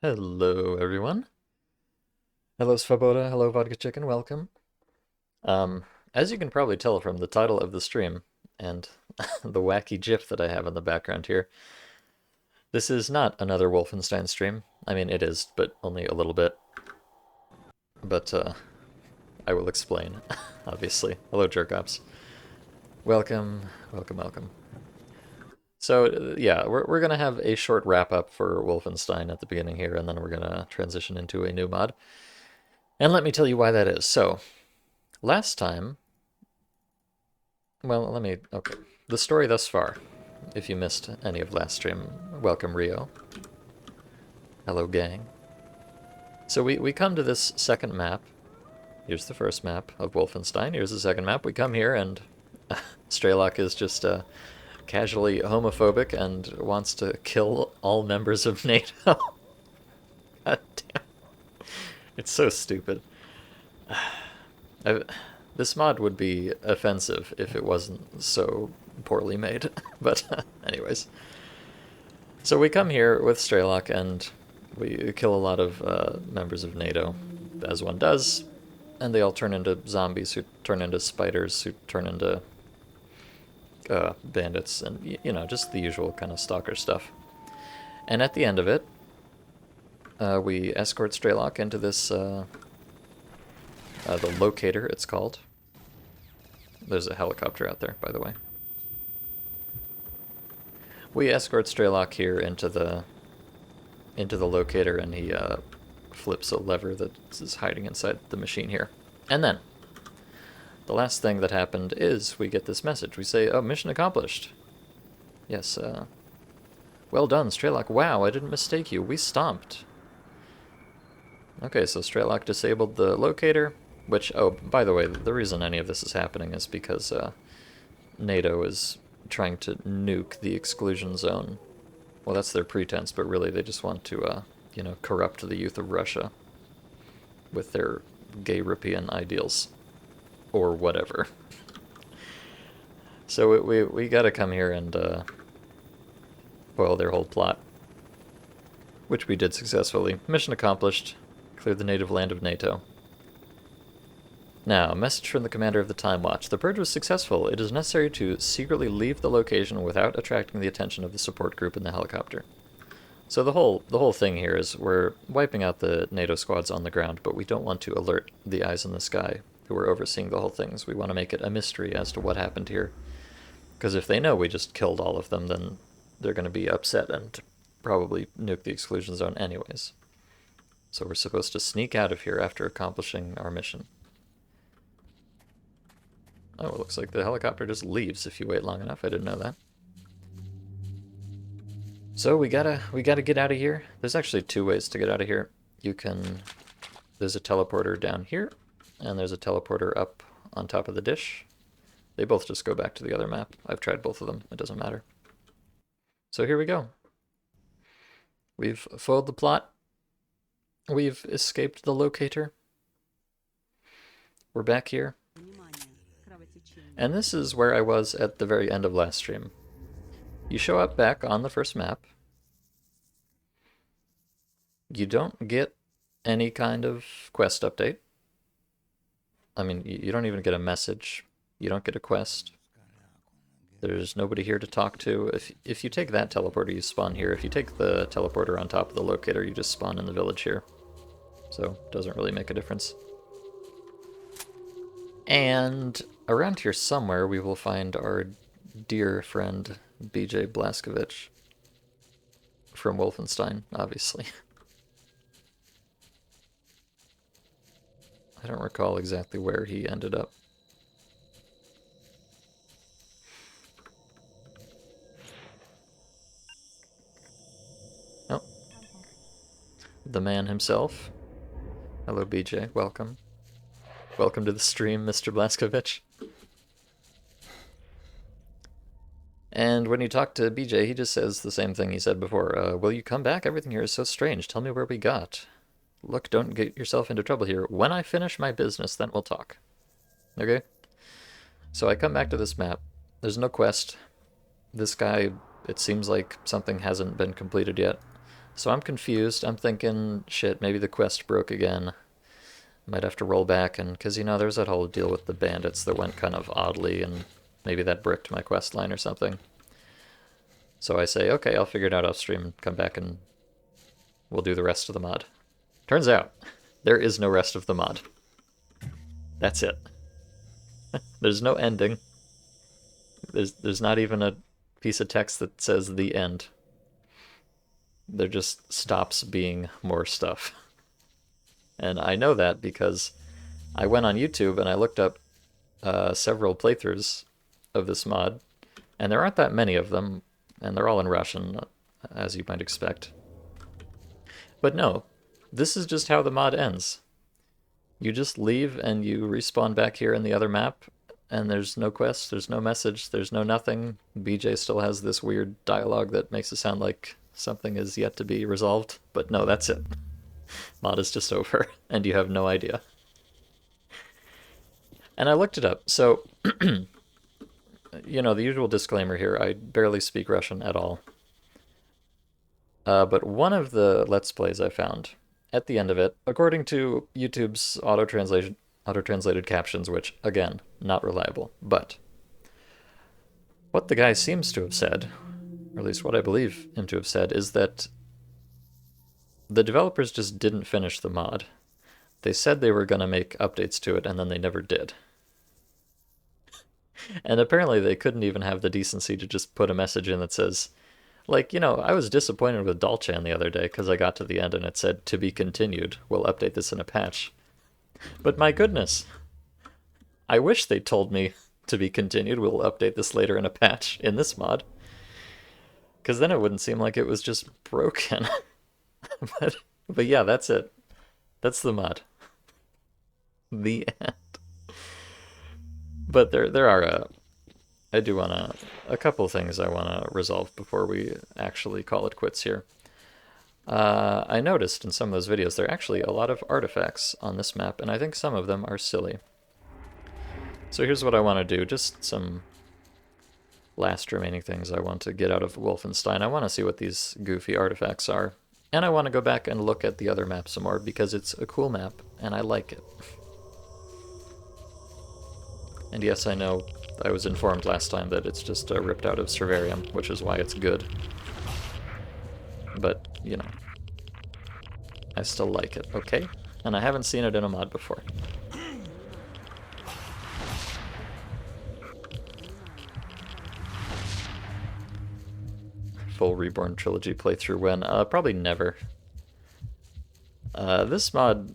Hello, everyone. Hello, Svoboda. Hello, Vodka Chicken. Welcome. Um, as you can probably tell from the title of the stream and the wacky GIF that I have in the background here, this is not another Wolfenstein stream. I mean, it is, but only a little bit. But I will explain, obviously. Hello, Jerkops. Welcome, welcome, welcome. So, yeah, we're gonna have a short wrap-up for Wolfenstein at the beginning here, and then we're gonna transition into a new mod. And let me tell you why that is. So, last time, well, okay. The story thus far, if you missed any of last stream, welcome Rio. Hello, gang. So we come to this second map. Here's the first map of Wolfenstein. Here's the second map. We come here and Strelok is just casually homophobic and wants to kill all members of NATO. God damn. It's so stupid. This mod would be offensive if it wasn't so poorly made. But anyways. So we come here with Strelok and we kill a lot of members of NATO, as one does, and they all turn into zombies who turn into spiders who turn into bandits and, you know, just the usual kind of stalker stuff. And at the end of it, we escort Strelok into this, the locator, it's called. There's a helicopter out there, by the way. We escort Strelok here into the locator, and he flips a lever that is hiding inside the machine here. And then, the last thing that happened is we get this message. We say, oh, mission accomplished. Yes, well done, Strelok. Wow, I didn't mistake you. We stomped. Okay, so Strelok disabled the locator, which, oh, by the way, the reason any of this is happening is because NATO is trying to nuke the exclusion zone. Well, that's their pretense, but really they just want to, you know, corrupt the youth of Russia with their gay European ideals. Or whatever. So we gotta come here and foil their whole plot. Which we did successfully. Mission accomplished. Cleared the native land of NATO. Now, a message from the commander of the Time Watch. The purge was successful. It is necessary to secretly leave the location without attracting the attention of the support group in the helicopter. So the whole thing here is we're wiping out the NATO squads on the ground, but we don't want to alert the eyes in the sky who are overseeing the whole thing. So we want to make it a mystery as to what happened here. Because if they know we just killed all of them, then they're going to be upset and probably nuke the exclusion zone anyways. So we're supposed to sneak out of here after accomplishing our mission. Oh, it looks like the helicopter just leaves if you wait long enough. I didn't know that. So we gotta get out of here. There's actually two ways to get out of here. There's a teleporter down here, and there's a teleporter up on top of the dish. They both just go back to the other map. I've tried both of them. It doesn't matter. So here we go. We've foiled the plot. We've escaped the locator. We're back here. And this is where I was at the very end of last stream. You show up back on the first map. You don't get any kind of quest update. I mean, you don't even get a message. You don't get a quest. There's nobody here to talk to. If you take that teleporter, you spawn here. If you take the teleporter on top of the locator, you just spawn in the village here. So, it doesn't really make a difference. And around here somewhere, we will find our dear friend, BJ Blazkowicz. From Wolfenstein, obviously. I don't recall exactly where he ended up. Oh. The man himself. Hello, BJ. Welcome. Welcome to the stream, Mr. Blazkowicz. And when you talk to BJ, he just says the same thing he said before. Will you come back? Everything here is so strange. Tell me where we got. Look, don't get yourself into trouble here. When I finish my business, then we'll talk. Okay? So I come back to this map. There's no quest. This guy, it seems like something hasn't been completed yet. So I'm confused. I'm thinking, shit, maybe the quest broke again. Might have to roll back, and because, you know, there's that whole deal with the bandits that went kind of oddly, and maybe that bricked my quest line or something. So I say, okay, I'll figure it out off stream and come back and we'll do the rest of the mod. Turns out, there is no rest of the mod. That's it. There's no ending. There's not even a piece of text that says the end. There just stops being more stuff. And I know that because I went on YouTube and I looked up several playthroughs of this mod, and there aren't that many of them, and they're all in Russian, as you might expect. But no, this is just how the mod ends. You just leave and you respawn back here in the other map, and there's no quest, there's no message, there's no nothing. BJ still has this weird dialogue that makes it sound like something is yet to be resolved, but no, that's it. Mod is just over, and you have no idea. And I looked it up, so, you know, the usual disclaimer here, I barely speak Russian at all. But one of the Let's Plays I found, at the end of it, according to YouTube's auto-translated captions, which, again, not reliable, but what the guy seems to have said, or at least what I believe him to have said, is that the developers just didn't finish the mod. They said they were going to make updates to it, and then they never did. And apparently they couldn't even have the decency to just put a message in that says, like, you know, I was disappointed with Dolchan the other day because I got to the end and it said, to be continued, we'll update this in a patch. But my goodness, I wish they told me, to be continued, we'll update this later in a patch in this mod. Because then it wouldn't seem like it was just broken. But yeah, that's it. That's the mod. The end. But there are I do want a couple things I want to resolve before we actually call it quits here. I noticed in some of those videos there are actually a lot of artifacts on this map, and I think some of them are silly. So here's what I want to do, just some last remaining things I want to get out of Wolfenstein. I want to see what these goofy artifacts are. And I want to go back and look at the other map some more, because it's a cool map, and I like it. And yes, I know I was informed last time that it's just ripped out of Servarium, which is why it's good. But, you know, I still like it, okay? And I haven't seen it in a mod before. Full Reborn Trilogy playthrough when? Probably never. This mod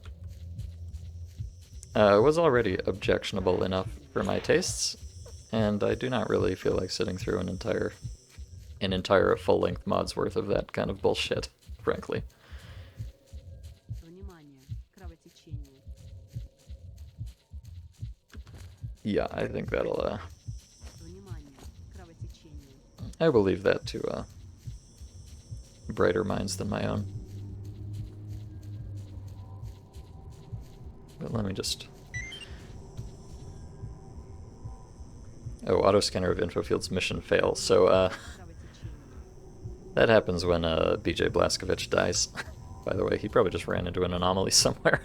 was already objectionable enough for my tastes, and I do not really feel like sitting through an entire full-length mod's worth of that kind of bullshit, frankly. Yeah, I think that'll, I will leave that to, brighter minds than my own. But let me just... Oh, autoscanner of info fields mission fail. So, that happens when BJ Blazkowicz dies. By the way, he probably just ran into an anomaly somewhere.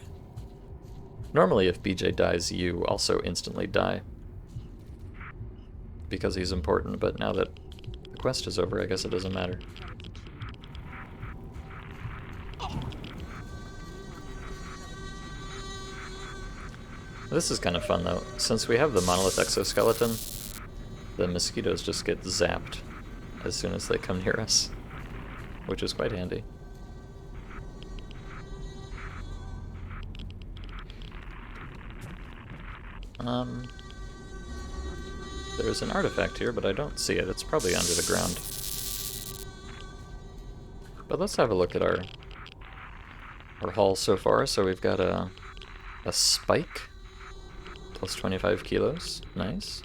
Normally, if BJ dies, you also instantly die. Because he's important, but now that the quest is over, I guess it doesn't matter. This is kind of fun, though. Since we have the monolith exoskeleton, the mosquitoes just get zapped as soon as they come near us, which is quite handy. There's an artifact here, but I don't see it. It's probably under the ground. But let's have a look at our haul so far. So we've got a spike, plus 25 kilos. Nice.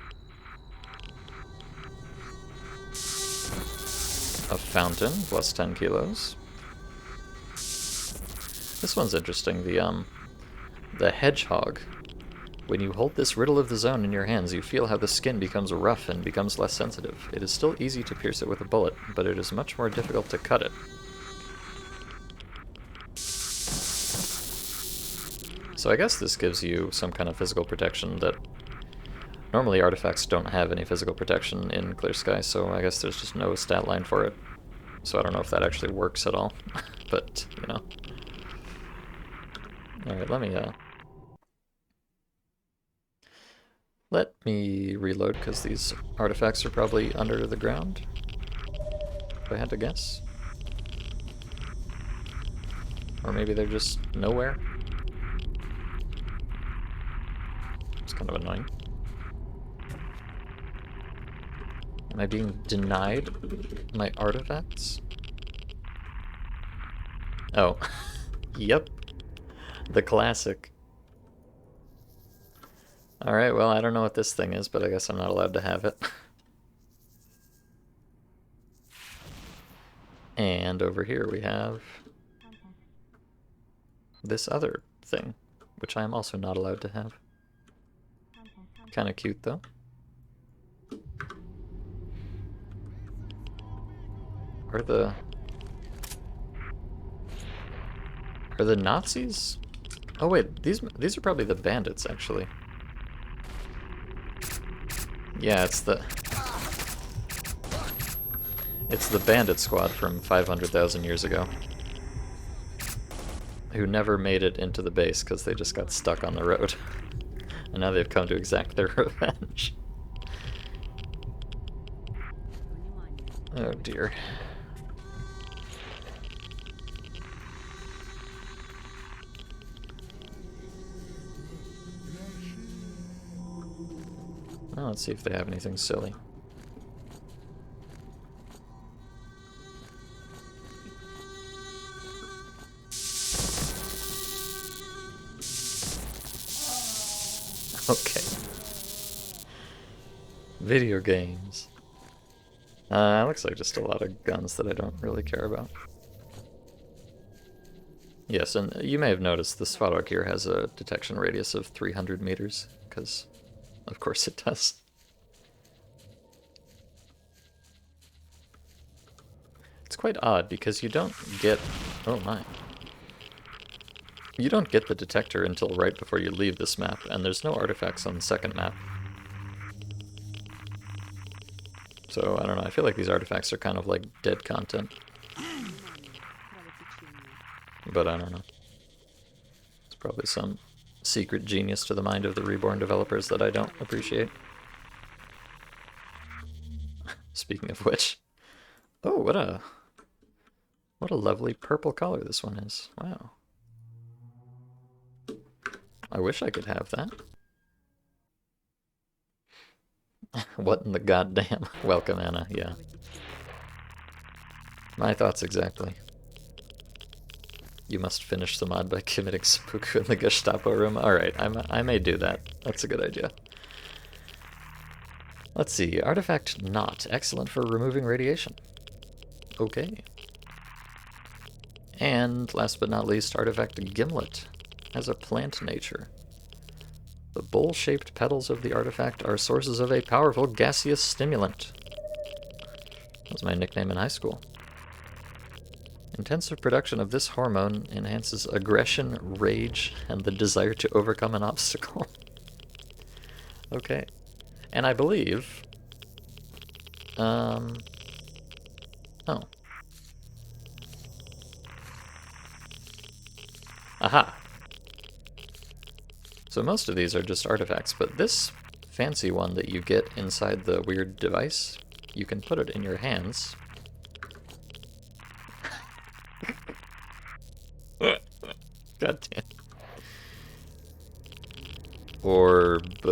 A fountain, plus 10 kilos. This one's interesting. The hedgehog. When you hold this riddle of the zone in your hands, you feel how the skin becomes rough and becomes less sensitive. It is still easy to pierce it with a bullet, but it is much more difficult to cut it. So I guess this gives you some kind of physical protection that... Normally artifacts don't have any physical protection in Clear Sky, so I guess there's just no stat line for it. So I don't know if that actually works at all, but, you know. Alright, let me reload, because these artifacts are probably under the ground, if I had to guess. Or maybe they're just nowhere. It's kind of annoying. Am I being denied my artifacts? Oh. Yep. The classic. Alright, well, I don't know what this thing is, but I guess I'm not allowed to have it. And over here we have this other thing, which I am also not allowed to have. Kinda cute, though. Are the Nazis? Oh wait, these are probably the bandits, actually. Yeah, it's the bandit squad from 500,000 years ago, who never made it into the base because they just got stuck on the road. And now they've come to exact their revenge. Oh dear. Well, let's see if they have anything silly. Okay. Video games. Looks like just a lot of guns that I don't really care about. Yes, and you may have noticed this photo here has a detection radius of 300 meters, because of course it does. It's quite odd because you don't get... Oh my. You don't get the detector until right before you leave this map, and there's no artifacts on the second map. So, I don't know, I feel like these artifacts are kind of like dead content. But I don't know. It's probably some secret genius to the mind of the Reborn developers that I don't appreciate. Speaking of which. Oh, what a lovely purple color this one is. Wow. I wish I could have that. What in the goddamn? Welcome, Anna, yeah. My thoughts exactly. You must finish the mod by committing seppuku in the Gestapo room. Alright, I may do that. That's a good idea. Let's see. Artifact not. Excellent for removing radiation. Okay. And last but not least, artifact gimlet. Has a plant nature. The bowl-shaped petals of the artifact are sources of a powerful gaseous stimulant. That was my nickname in high school. Intensive production of this hormone enhances aggression, rage, and the desire to overcome an obstacle. Okay. And I believe... Oh. Aha! So most of these are just artifacts, but this fancy one that you get inside the weird device, you can put it in your hands. God damn. Orb.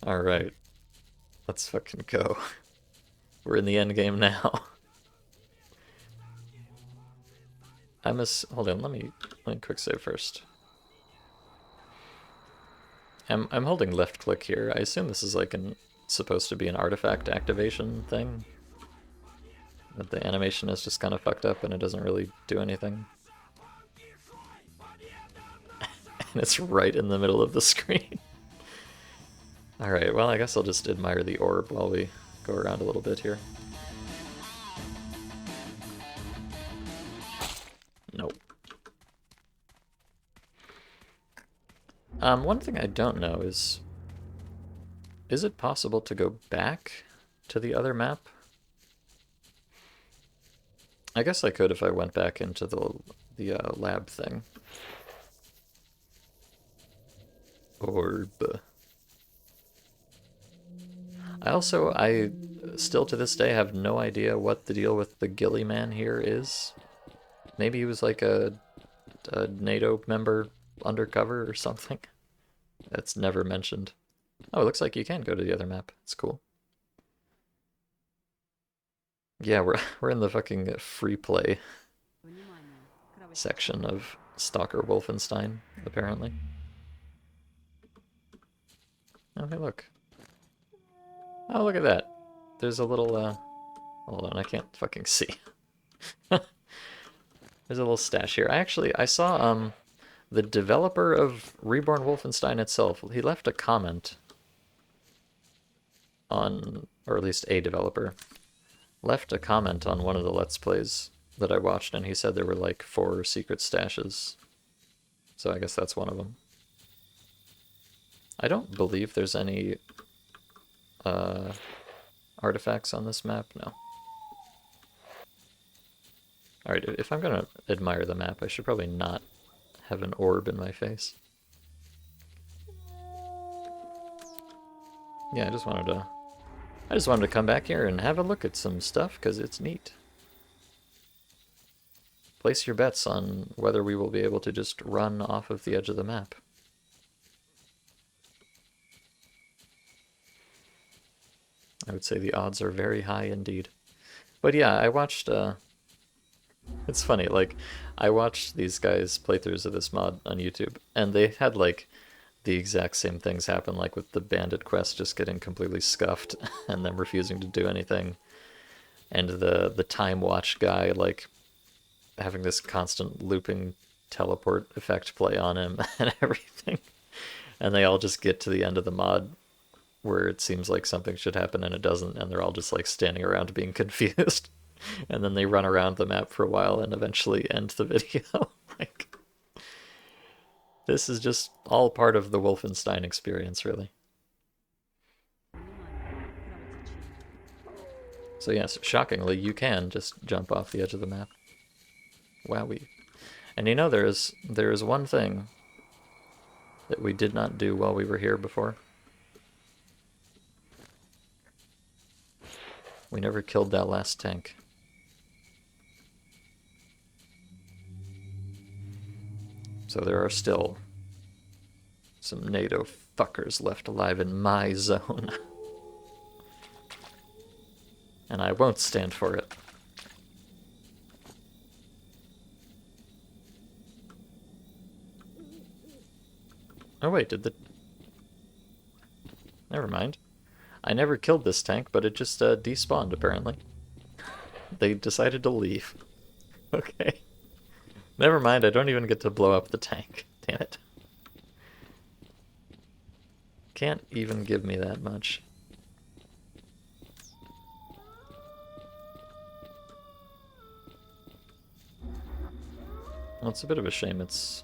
Alright. Let's fucking go. We're in the end game now. Hold on, let me quick save first. I'm holding left click here. I assume this is like supposed to be an artifact activation thing. But the animation is just kind of fucked up and it doesn't really do anything. And it's right in the middle of the screen. Alright, well I guess I'll just admire the orb while we go around a little bit here. One thing I don't know is it possible to go back to the other map? I guess I could if I went back into the lab thing. Orb. I still to this day have no idea what the deal with the Gilly man here is. Maybe he was like a NATO member undercover or something. That's never mentioned. Oh, it looks like you can go to the other map. It's cool. Yeah, we're in the fucking free play section of Stalker Wolfenstein, apparently. Oh, hey, look. Oh, look at that. There's a little, hold on, I can't fucking see. There's a little stash here. I saw, the developer of Reborn Wolfenstein itself, he left a comment on, or at least a developer, left a comment on one of the Let's Plays that I watched, and he said there were like 4 secret stashes. So I guess that's one of them. I don't believe there's any artifacts on this map, no. Alright, if I'm gonna admire the map, I should probably not have an orb in my face. Yeah, I just wanted to come back here and have a look at some stuff, because it's neat. Place your bets on whether we will be able to just run off of the edge of the map. I would say the odds are very high indeed. But yeah, I watched, it's funny, like, I watched these guys' playthroughs of this mod on YouTube, and they had, like, the exact same things happen, like with the bandit quest just getting completely scuffed, and them refusing to do anything, and the time watch guy, like, having this constant looping teleport effect play on him, and everything. And they all just get to the end of the mod where it seems like something should happen and it doesn't, and they're all just like standing around being confused. And then they run around the map for a while and eventually end the video. Like, this is just all part of the Wolfenstein experience, really. So yes, shockingly, you can just jump off the edge of the map. Wowee. And you know, there is one thing that we did not do while we were here before. We never killed that last tank. So there are still some NATO fuckers left alive in my zone. And I won't stand for it. Oh wait, Never mind. I never killed this tank, but it just despawned, apparently. They decided to leave. Okay. Never mind, I don't even get to blow up the tank. Damn it. Can't even give me that much. Well, it's a bit of a shame. Let's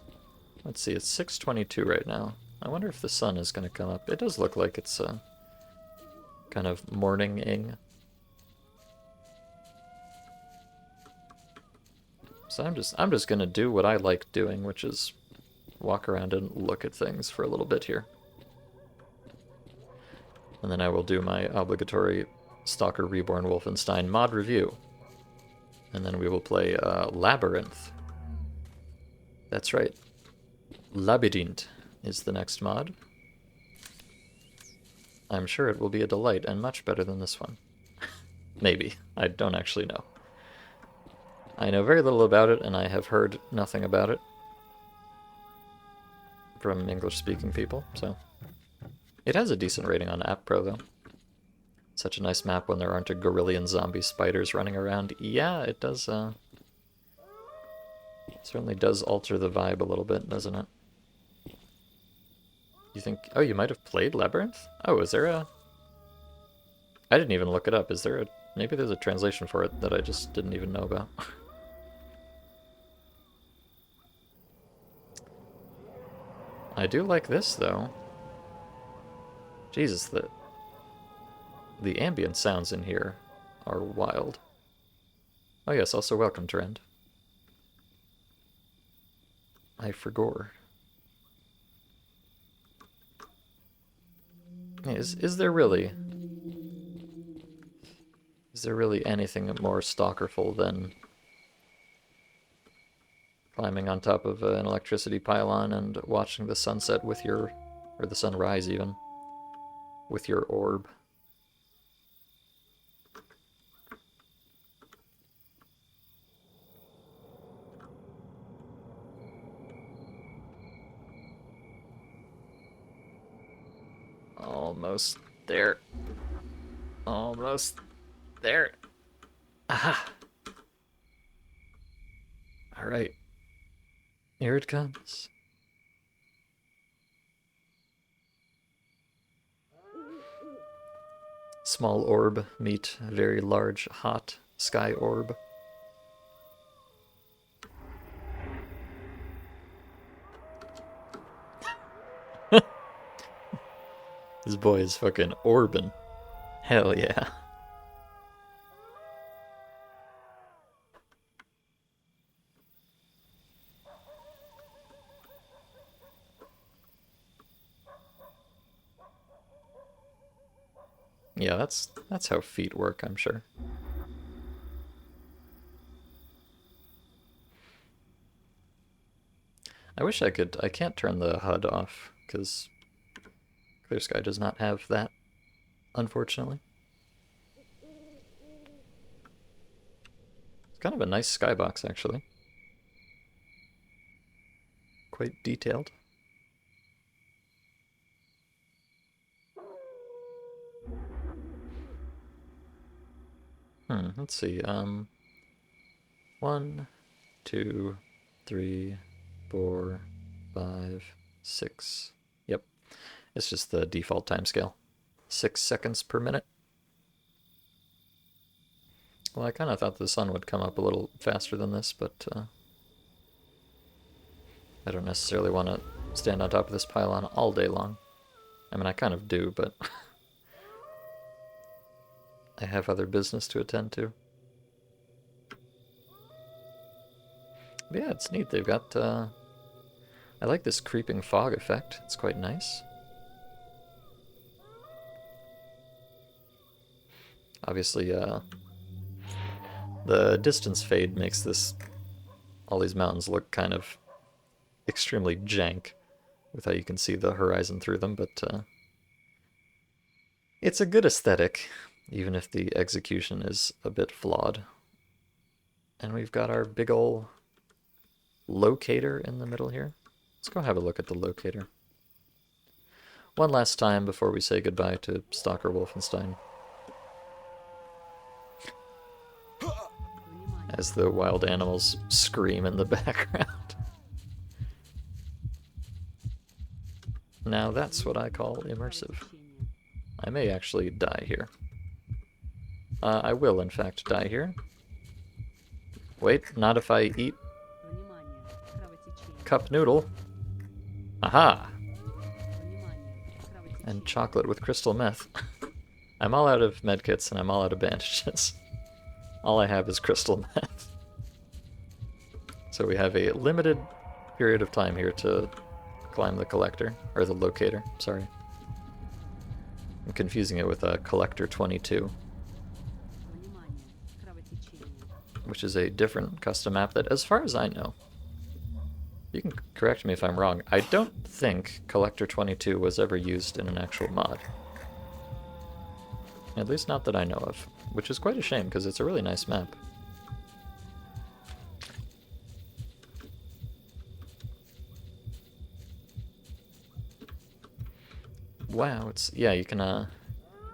see, it's 6:22 right now. I wonder if the sun is going to come up. It does look like it's kind of morning-ing. So I'm just gonna do what I like doing, which is walk around and look at things for a little bit here. And then I will do my obligatory Stalker Reborn Wolfenstein mod review. And then we will play Labyrinth. That's right. Labyrinth is the next mod. I'm sure it will be a delight and much better than this one. Maybe. I don't actually know. I know very little about it, and I have heard nothing about it from English-speaking people, so... It has a decent rating on App Pro, though. Such a nice map when there aren't a gorillion zombie spiders running around. Yeah, it does, it certainly does alter the vibe a little bit, doesn't it? You think... Oh, you might have played Labyrinth? Oh, is there a... I didn't even look it up. Is there a... Maybe there's a translation for it that I just didn't even know about. I do like this, though. Jesus, the ambient sounds in here are wild. Oh yes, also welcome, Trend. I forgot. Is there really anything more stalkerful than climbing on top of an electricity pylon and watching the sunset with your, or the sunrise even, with your orb? Almost there. Almost there. Aha! Alright. Here it comes. Small orb meet very large, hot sky orb. This boy is fucking orbin'. Hell yeah. Yeah, that's how feet work, I'm sure. I wish I could. I can't turn the HUD off because Clear Sky does not have that, unfortunately. It's kind of a nice skybox, actually. Quite detailed. Let's see. 1, 2, 3, 4, 5, 6. Yep. It's just the default timescale. 6 seconds per minute. Well, I kind of thought the sun would come up a little faster than this, but I don't necessarily want to stand on top of this pylon all day long. I mean, I kind of do, but I have other business to attend to. But yeah, it's neat. They've got, I like this creeping fog effect. It's quite nice. Obviously, the distance fade makes all these mountains look kind of extremely jank with how you can see the horizon through them, but it's a good aesthetic, even if the execution is a bit flawed. And we've got our big ol' locator in the middle here. Let's go have a look at the locator. One last time before we say goodbye to Stalker Wolfenstein. As the wild animals scream in the background. Now that's what I call immersive. I may actually die here. I will, in fact, die here. Wait, not if I eat cup noodle. Aha! And chocolate with crystal meth. I'm all out of medkits and I'm all out of bandages. All I have is crystal meth. So we have a limited period of time here to climb the collector, or the locator, sorry. I'm confusing it with a Collector 22, which is a different custom map that, as far as I know, you can correct me if I'm wrong, I don't think Collector 22 was ever used in an actual mod. At least not that I know of, which is quite a shame because it's a really nice map. Wow, it's, yeah, you can,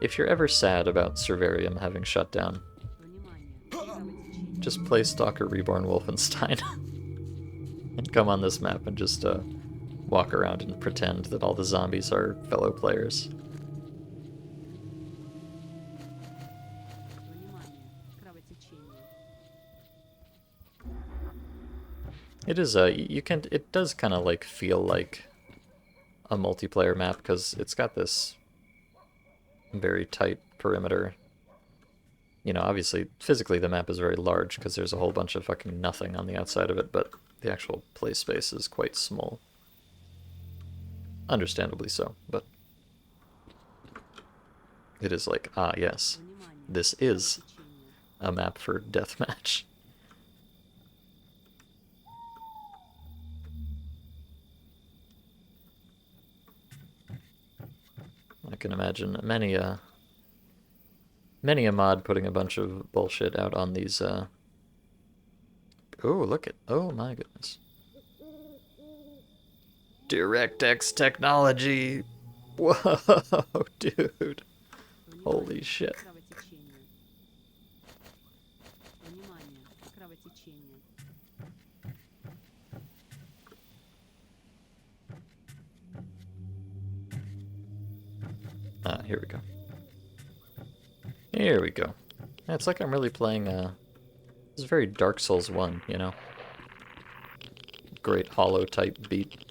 if you're ever sad about Servarium having shut down, just play Stalker Reborn Wolfenstein and come on this map and just walk around and pretend that all the zombies are fellow players. It is, it does kind of like feel like a multiplayer map because it's got this very tight perimeter. You know, obviously, physically the map is very large because there's a whole bunch of fucking nothing on the outside of it, but the actual play space is quite small. Understandably so, but it is like, ah, yes, this is a map for deathmatch. I can imagine many a mod putting a bunch of bullshit out on these, Oh, look at... Oh, my goodness. DirectX technology! Whoa, dude. Holy shit. Ah, here we go. Here we go. Yeah, it's like I'm really playing, this is very Dark Souls 1, you know? Great hollow type beat.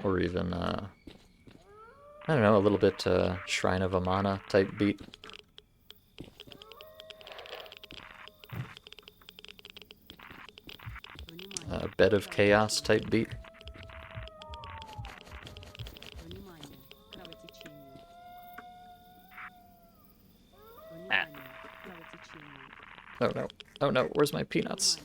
Or even, I don't know, a little bit, Shrine of Amana type beat. Bed of Chaos type beat. Ah. Oh no. Oh no, where's my peanuts?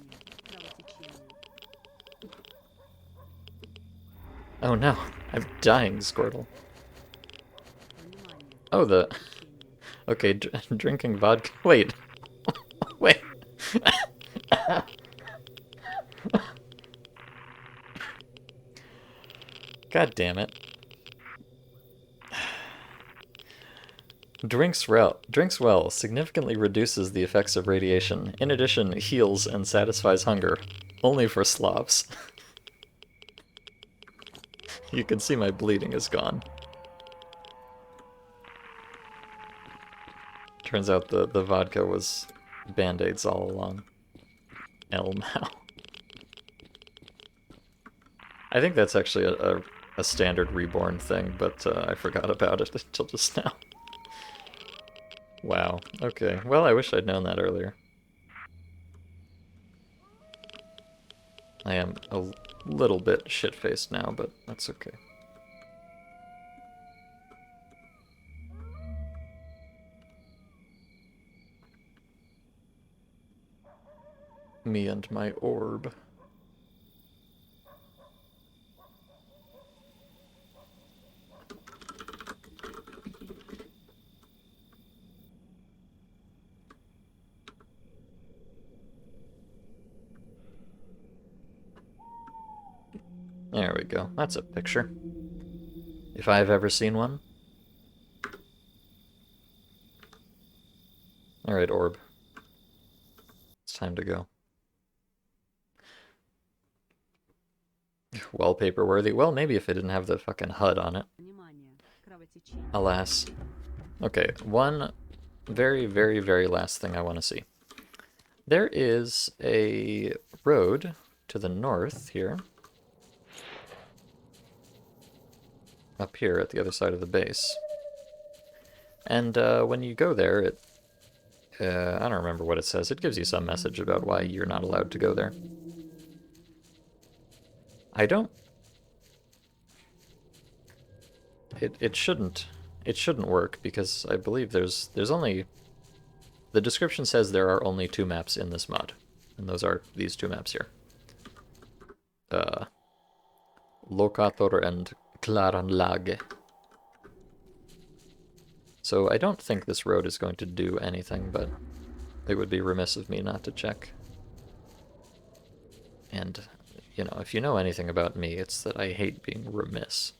Oh no, I'm dying, Squirtle. Oh, the... Okay, drinking vodka... Wait. Wait. God damn it. Drinks well significantly reduces the effects of radiation. In addition, heals and satisfies hunger. Only for slobs. You can see my bleeding is gone. Turns out the vodka was band-aids all along. Elmow. I think that's actually a standard Reborn thing, but I forgot about it until just now. Wow, okay. Well, I wish I'd known that earlier. I am a little bit shit-faced now, but that's okay. Me and my orb. There we go. That's a picture. If I've ever seen one. Alright, orb. It's time to go. Wallpaper worthy. Well, maybe if it didn't have the fucking HUD on it. Alas. Okay, one very, very, very last thing I want to see. There is a road to the north here. Up here at the other side of the base. And when you go there, it... I don't remember what it says. It gives you some message about why you're not allowed to go there. I don't... It shouldn't work because I believe there's only... The description says there are only 2 maps in this mod, and those are these 2 maps here. Locator and Klaranlage. So I don't think this road is going to do anything, but it would be remiss of me not to check. And, you know, if you know anything about me, it's that I hate being remiss.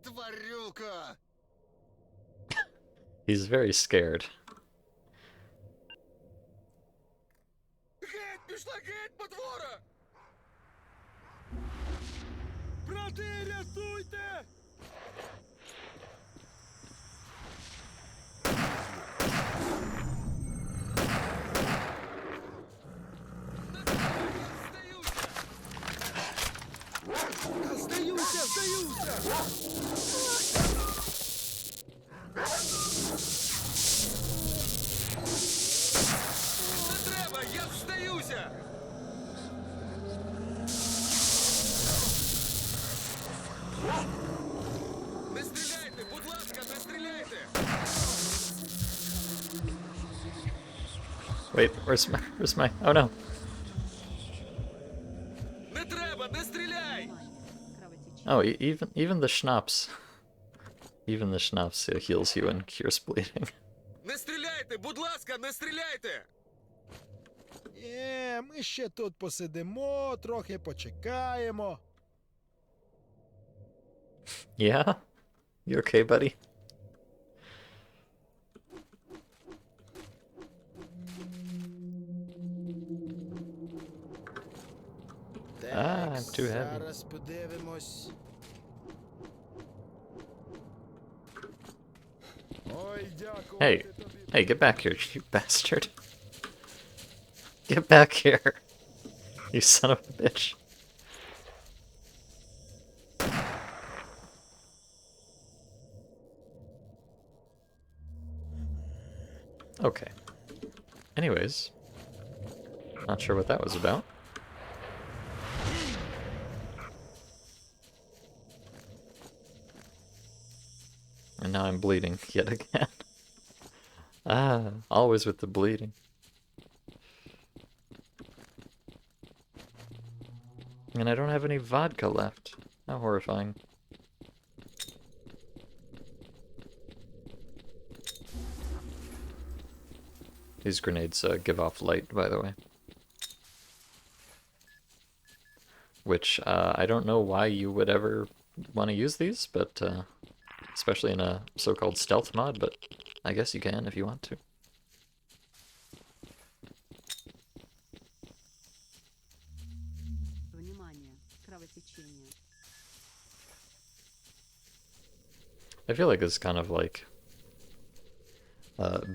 Тварюка! He's very scared. Геть, пішла геть, потвора! Брати, рятуйте! Здаюся, здаюся! Не треба, я здаюся! Не стріляйте, будь ласка, не стріляйте! Wait, where's my, oh no. Не треба, не стріляй! Oh, even the schnapps. Even the schnapps heals you and cures bleeding. Не стріляйте, будь ласка, не стріляйте! Ми ще тут посидимо, трохи почекаємо. Yeah? You okay, buddy? I'm too heavy. Зараз подивимось. Ой, дякую. Hey, hey, get back here, you bastard. Get back here. You son of a bitch. Okay. Anyways, not sure what that was about. And now I'm bleeding yet again. Always with the bleeding. And I don't have any vodka left. How horrifying. These grenades give off light, by the way. Which, I don't know why you would ever want to use these, but, especially in a so-called stealth mod, but I guess you can if you want to. I feel like it's kind of like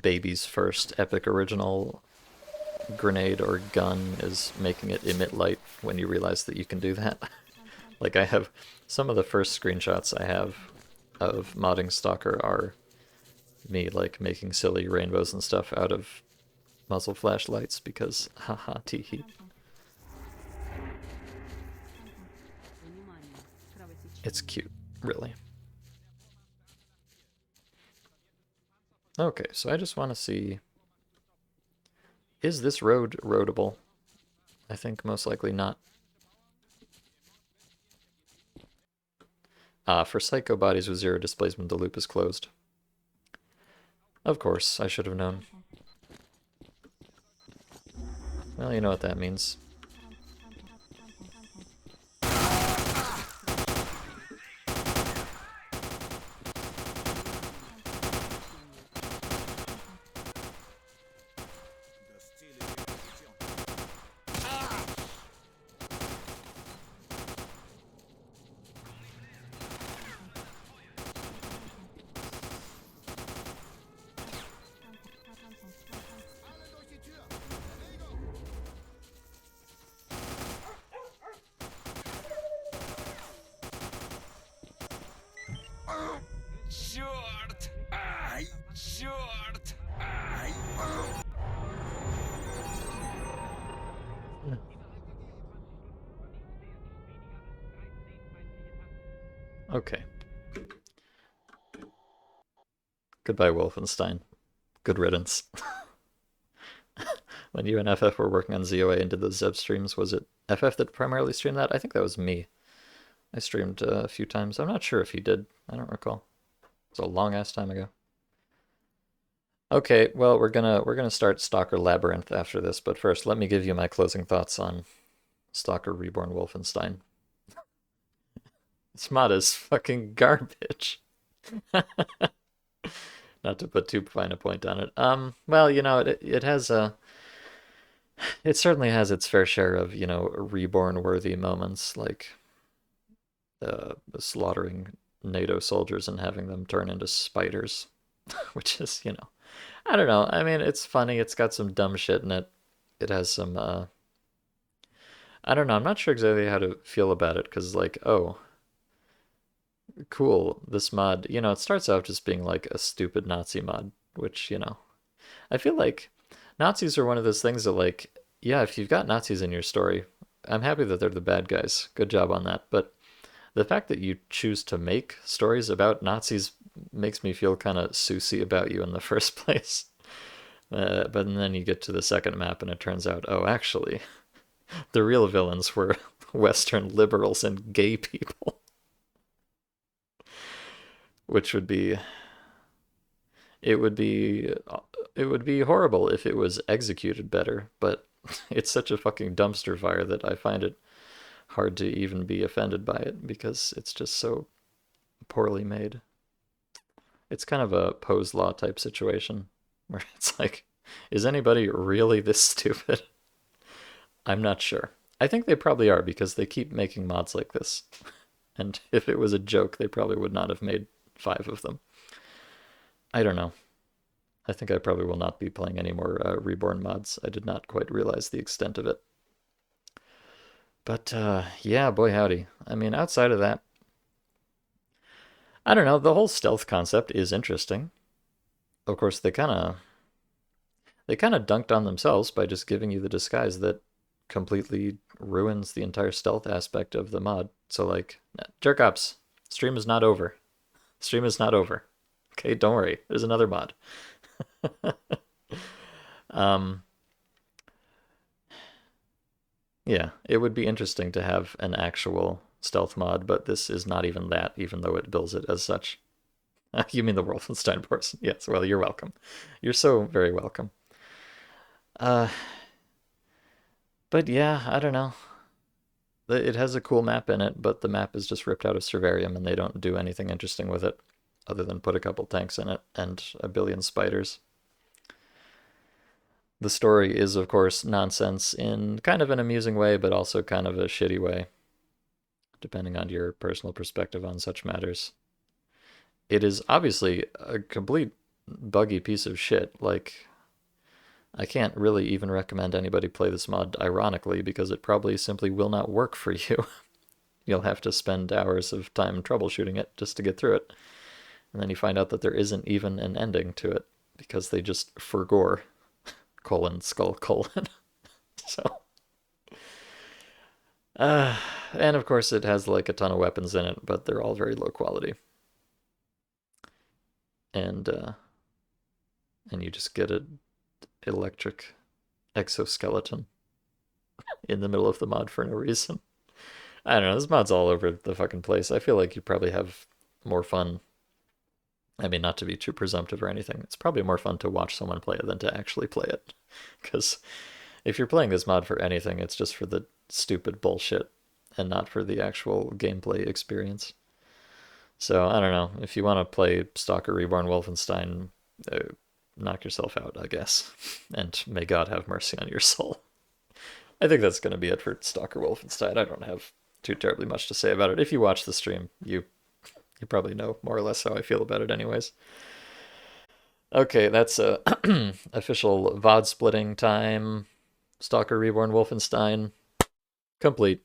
Baby's first epic original grenade or gun is making it emit light when you realize that you can do that. Like, I have some of the first screenshots I have of modding Stalker are me, like, making silly rainbows and stuff out of muzzle flashlights because haha teehee. It's cute, really. Okay, so I just want to see, is this road roadable? I think most likely not. For psycho bodies with zero displacement, the loop is closed. Of course, I should have known. Well, you know what that means. Черт! Ай, черт! Ай! Okay. Goodbye, Wolfenstein. Good riddance. When you and FF were working on ZOA and did those Zev streams, was it FF that primarily streamed that? I think that was me. I streamed a few times. I'm not sure if he did. I don't recall. It was a long ass time ago. Okay, well we're gonna start Stalker Labyrinth after this, but first let me give you my closing thoughts on Stalker Reborn Wolfenstein. This mod is fucking garbage. Not to put too fine a point on it. Well, it has it certainly has its fair share of, reborn worthy moments, like slaughtering NATO soldiers and having them turn into spiders, which is, I don't know. I mean, it's funny. It's got some dumb shit in it. It has some, I don't know. I'm not sure exactly how to feel about it because, like, oh, cool, this mod, it starts out just being like a stupid Nazi mod, which, I feel like Nazis are one of those things that, like, yeah, if you've got Nazis in your story, I'm happy that they're the bad guys. Good job on that. But the fact that you choose to make stories about Nazis makes me feel kind of Susie about you in the first place. But then you get to the second map and it turns out, oh, actually, the real villains were Western liberals and gay people, which would be it would be it would be horrible if it was executed better, but it's such a fucking dumpster fire that I find it hard to even be offended by it because it's just so poorly made. It's kind of a Poe's Law type situation where it's like, is anybody really this stupid? I'm not sure. I think they probably are because they keep making mods like this. And if it was a joke, they probably would not have made 5 of them. I don't know. I think I probably will not be playing any more Reborn mods. I did not quite realize the extent of it. But yeah, boy howdy. I mean, outside of that, I don't know. The whole stealth concept is interesting. Of course, they kind of dunked on themselves by just giving you the disguise that completely ruins the entire stealth aspect of the mod. So like, jerk ups, stream is not over. Stream is not over. Okay, don't worry. There's another mod. um, yeah, it would be interesting to have an actual stealth mod, but this is not even that, even though it bills it as such. You mean the Wolfenstein portion? Yes, well, you're welcome. You're so very welcome. Uh, but yeah, I don't know. It has a cool map in it, but the map is just ripped out of Servarium, and they don't do anything interesting with it other than put a couple tanks in it and a billion spiders. The story is, of course, nonsense in kind of an amusing way, but also kind of a shitty way, depending on your personal perspective on such matters. It is obviously a complete buggy piece of shit. Like, I can't really even recommend anybody play this mod ironically because it probably simply will not work for you. You'll have to spend hours of time troubleshooting it just to get through it. And then you find out that there isn't even an ending to it because they just forgore :skull : so, and of course it has like a ton of weapons in it, but they're all very low quality. And you just get an electric exoskeleton in the middle of the mod for no reason. I don't know, this mod's all over the fucking place. I feel like you probably have more fun. I mean, not to be too presumptive or anything. It's probably more fun to watch someone play it than to actually play it. Because if you're playing this mod for anything, it's just for the stupid bullshit and not for the actual gameplay experience. So, I don't know. If you want to play Stalker Reborn Wolfenstein, knock yourself out, I guess. And may God have mercy on your soul. I think that's going to be it for Stalker Wolfenstein. I don't have too terribly much to say about it. If you watch the stream, you probably know more or less how I feel about it anyways. Okay, that's official VOD splitting time. Stalker Reborn Wolfenstein complete.